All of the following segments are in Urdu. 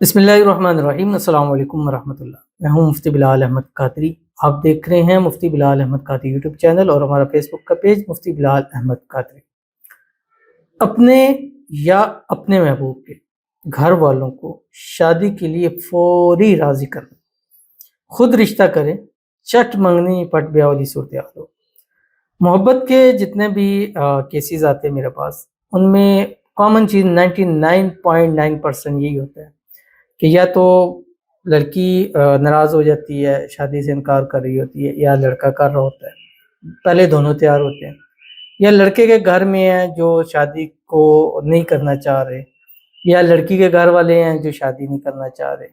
بسم اللہ الرحمن الرحیم۔ السلام علیکم ورحمۃ اللہ۔ میں ہوں مفتی بلال احمد قادری۔ آپ دیکھ رہے ہیں مفتی بلال احمد قادری یوٹیوب چینل اور ہمارا فیس بک کا پیج مفتی بلال احمد قادری۔ اپنے یا اپنے محبوب کے گھر والوں کو شادی کے لیے فوری راضی کرنا، خود رشتہ کریں، چٹ منگنی پٹ بیاہ والی صورتحال ہو۔ محبت کے جتنے بھی کیسز آتے ہیں میرے پاس، ان میں کامن چیز 99.9% یہی ہوتا ہے کہ یا تو لڑکی ناراض ہو جاتی ہے، شادی سے انکار کر رہی ہوتی ہے، یا لڑکا کر رہا ہوتا ہے، پہلے دونوں تیار ہوتے ہیں، یا لڑکے کے گھر میں ہیں جو شادی کو نہیں کرنا چاہ رہے، یا لڑکی کے گھر والے ہیں جو شادی نہیں کرنا چاہ رہے،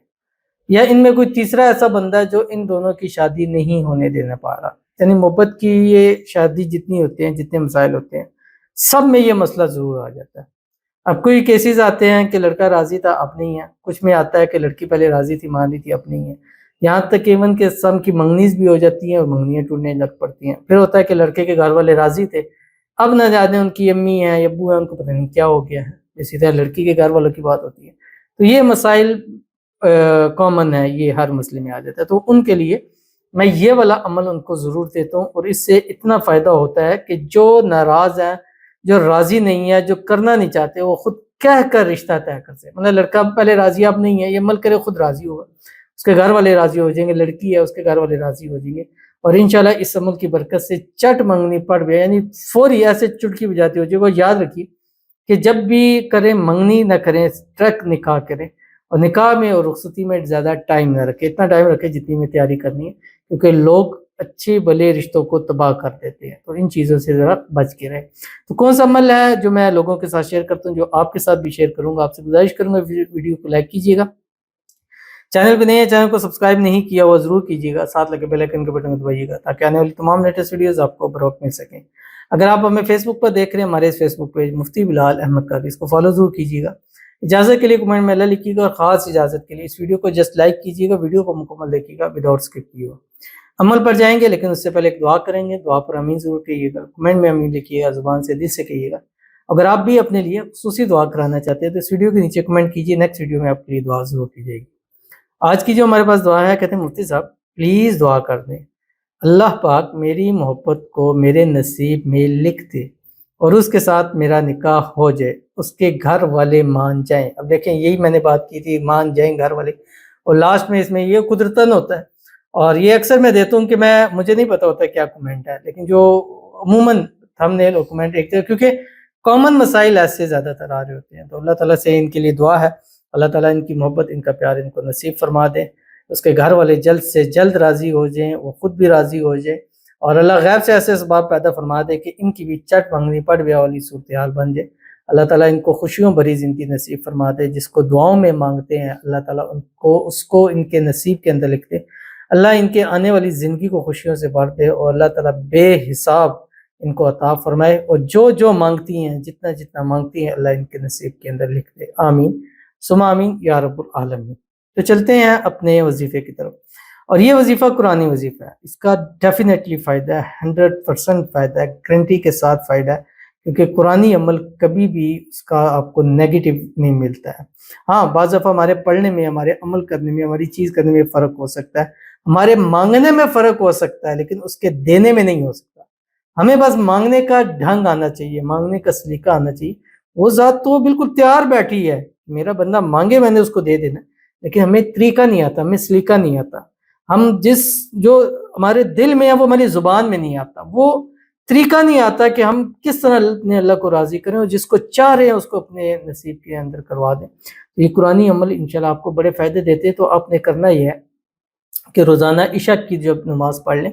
یا ان میں کوئی تیسرا ایسا بندہ ہے جو ان دونوں کی شادی نہیں ہونے دینا پا رہا۔ یعنی محبت کی یہ شادی جتنی ہوتے ہیں، جتنے مسائل ہوتے ہیں، سب میں یہ مسئلہ ضرور آ جاتا ہے۔ اب کوئی کیسز آتے ہیں کہ لڑکا راضی تھا، اب نہیں ہے، کچھ میں آتا ہے کہ لڑکی پہلے راضی تھی، مان لی تھی، اب نہیں ہے، یہاں تک ایون کہ سم کی منگنیز بھی ہو جاتی ہیں اور منگنیاں ٹوٹنے لگ پڑتی ہیں۔ پھر ہوتا ہے کہ لڑکے کے گھر والے راضی تھے، اب نہ جانے ان کی امی ہیں یا ابو ہیں، ان کو پتہ نہیں کیا ہو گیا ہے، اسی طرح لڑکی کے گھر والوں کی بات ہوتی ہے۔ تو یہ مسائل کامن ہے، یہ ہر مسئلے میں آ جاتا ہے۔ تو ان کے لیے میں یہ والا عمل ان کو ضرور دیتا ہوں، اور اس سے اتنا فائدہ ہوتا ہے کہ جو ناراض ہیں، جو راضی نہیں ہے، جو کرنا نہیں چاہتے، وہ خود کہہ کر رشتہ طے کر سے، مطلب لڑکا پہلے راضی اب نہیں ہے، یہ عمل کرے خود راضی ہوگا، اس کے گھر والے راضی ہو جائیں گے، لڑکی ہے اس کے گھر والے راضی ہو جائیں گے، اور انشاءاللہ اس عمل کی برکت سے چٹ منگنی پڑ گیا، یعنی فوری ایسے چٹکی بجاتی ہو جائے گا۔ یاد رکھیے کہ جب بھی کریں منگنی نہ کریں، ٹرک نکاح کریں، اور نکاح میں اور رخصتی میں زیادہ ٹائم نہ رکھے، اتنا ٹائم رکھے جتنی میں تیاری کرنی ہے، کیونکہ لوگ اچھے بھلے رشتوں کو تباہ کر دیتے ہیں، تو ان چیزوں سے ذرا بچ کے رہیں۔ تو کون سا عمل ہے جو میں لوگوں کے ساتھ شیئر کرتا ہوں، جو آپ کے ساتھ بھی شیئر کروں گا؟ آپ سے گزارش کروں گا ویڈیو کو لائک کیجیے گا، چینل پہ نئے ہیں چینل کو سبسکرائب نہیں کیا ہوا ضرور کیجیے گا، ساتھ لگے بیل آئیکن کے بٹن کو دبائیے گا تاکہ آنے والی تمام لیٹسٹ ویڈیوز آپ کو بروقت مل سکیں۔ اگر آپ ہمیں فیس بک پر دیکھ رہے ہیں، ہمارے اس فیس بک پیج مفتی بلال احمد قادری، اس کو فالو ضرور کیجیے گا۔ اجازت کے لیے کمنٹ میں اللہ لکھیے گا، اور خاص اجازت کے لیے اس ویڈیو کو جسٹ لائک کیجیے گا، ویڈیو کو مکمل دیکھیے گا وداؤٹ اسکپ کیے ہوئے۔ عمل پر جائیں گے، لیکن اس سے پہلے ایک دعا کریں گے، دعا پر آمین ضرور کہیے گا، کمنٹ میں آمین لکھیے گا، زبان سے دل سے کہیے گا۔ اگر آپ بھی اپنے لیے خصوصی دعا کرانا چاہتے ہیں تو اس ویڈیو کے نیچے کمنٹ کیجیے، نیکسٹ ویڈیو میں آپ کے لیے دعا ضرور کی جائے گی۔ آج کی جو ہمارے پاس دعا ہے، کہتے ہیں مفتی صاحب پلیز دعا کر دیں، اللہ پاک میری محبت کو میرے نصیب میں لکھ دے اور اس کے ساتھ میرا نکاح ہو جائے، اس کے گھر والے مان جائیں۔ اب دیکھیں، یہی میں نے بات کی تھی، مان جائیں گھر والے، اور لاسٹ میں اس میں یہ قدرتاً ہوتا ہے، اور یہ اکثر میں دیتا ہوں کہ مجھے نہیں پتا ہوتا کیا کمنٹ ہے، لیکن جو عموماً تھم نیل اور کمنٹ ایک طرح، کیونکہ کامن مسائل ایسے زیادہ تر آ رہے ہوتے ہیں، تو اللہ تعالیٰ سے ان کے لیے دعا ہے، اللہ تعالیٰ ان کی محبت، ان کا پیار ان کو نصیب فرما دے، اس کے گھر والے جلد سے جلد راضی ہو جائیں، وہ خود بھی راضی ہو جائے، اور اللہ غیب سے ایسے اسباب پیدا فرما دے کہ ان کی بھی چٹ منگنی پڑ بیاہ والی صورتحال بن جائے۔ اللہ تعالیٰ ان کو خوشیوں بھری زندگی نصیب فرما دے، جس کو دعاؤں میں مانگتے ہیں اللہ تعالیٰ اس کو ان کے نصیب کے اندر لکھ دے۔ اللہ ان کے آنے والی زندگی کو خوشیوں سے بھر دے، اور اللہ تعالیٰ بے حساب ان کو عطا فرمائے، اور جو جو مانگتی ہیں، جتنا جتنا مانگتی ہیں، اللہ ان کے نصیب کے اندر لکھ دے۔ آمین ثم آمین یا رب العالمین۔ تو چلتے ہیں اپنے وظیفے کی طرف، اور یہ وظیفہ قرآنی وظیفہ ہے، اس کا ڈیفینیٹلی فائدہ ہے، 100% فائدہ ہے، گارنٹی کے ساتھ فائدہ ہے، کیونکہ قرآنی عمل کبھی بھی اس کا آپ کو نیگیٹو نہیں ملتا ہے۔ ہاں، بعض دفعہ ہمارے پڑھنے میں، ہمارے عمل کرنے میں، ہماری چیز کرنے میں فرق ہو سکتا ہے، ہمارے مانگنے میں فرق ہو سکتا ہے، لیکن اس کے دینے میں نہیں ہو سکتا۔ ہمیں بس مانگنے کا ڈھنگ آنا چاہیے، مانگنے کا سلیقہ آنا چاہیے۔ وہ ذات تو بالکل تیار بیٹھی ہے، میرا بندہ مانگے میں نے اس کو دے دینا، لیکن ہمیں طریقہ نہیں آتا، ہمیں سلیقہ نہیں آتا، ہم جو ہمارے دل میں ہے وہ ہماری زبان میں نہیں آتا، وہ طریقہ نہیں آتا کہ ہم کس طرح اپنے اللہ کو راضی کریں، اور جس کو چاہ رہے ہیں اس کو اپنے نصیب کے اندر کروا دیں۔ یہ قرآنی عمل انشاءاللہ آپ کو بڑے فائدے دیتے ہیں۔ تو آپ نے کرنا یہ ہے کہ روزانہ عشاء کی جب نماز پڑھ لیں،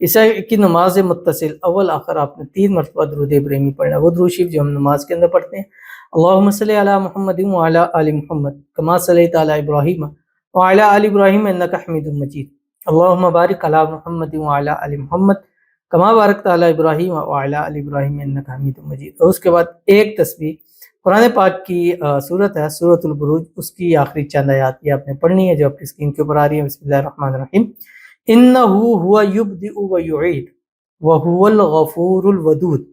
عشاء کی نماز متصل اول آخر آپ نے 3 مرتبہ درود ابراہیمی پڑھنا ہے، وہ درود شریف جو ہم نماز کے اندر پڑھتے ہیں، اللہم صلی علی محمد وعلی آل محمد کما صلیت علی ابراہیم وعلی آل ابراہیم انک حمید مجید، اللہم بارک علی محمد وعلی آل محمد کما بارکت علی ابراہیم وعلی آل ابراہیم انک حمید مجید۔ اور اس کے بعد ایک تسبیح قرآن پاک کی صورت ہے سورۃ البروج، اس کی آخری چند آیات یہ آپ نے پڑھنی ہے جو آپ کی اسکرین کے اوپر آ رہی ہے۔ بسم اللہ الرحمن الرحیم، انہ هو یبدئ ویعید وهو الغفور الودود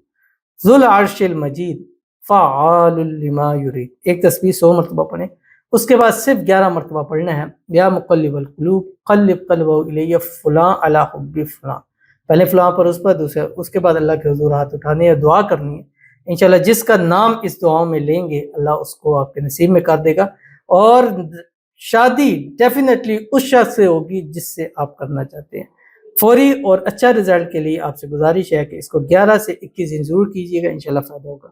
ذو العرش المجید فعال لما یرید۔ ایک تسبیح 100 مرتبہ پڑھیں، اس کے بعد صرف 11 مرتبہ پڑھنا ہے، یا مقلب القلوب قلب قلبہ الیہ فلاں علی حب فلاں، پہلے فلاں پر اس پر دوسرے، اس کے بعد اللہ کے حضور ہاتھ اٹھانے ہے، دعا کرنی ہے۔ انشاءاللہ جس کا نام اس دعاؤں میں لیں گے اللہ اس کو آپ کے نصیب میں کر دے گا، اور شادی ڈیفینیٹلی اس شخص سے ہوگی جس سے آپ کرنا چاہتے ہیں۔ فوری اور اچھا رزلٹ کے لیے آپ سے گزارش ہے کہ اس کو 11 سے 21 دن ضرور کیجیے گا، انشاءاللہ فائدہ ہوگا۔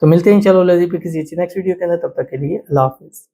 تو ملتے ہیں انشاءاللہ کسی اچھی نیکسٹ ویڈیو کے اندر، تب تک کے لیے اللہ حافظ۔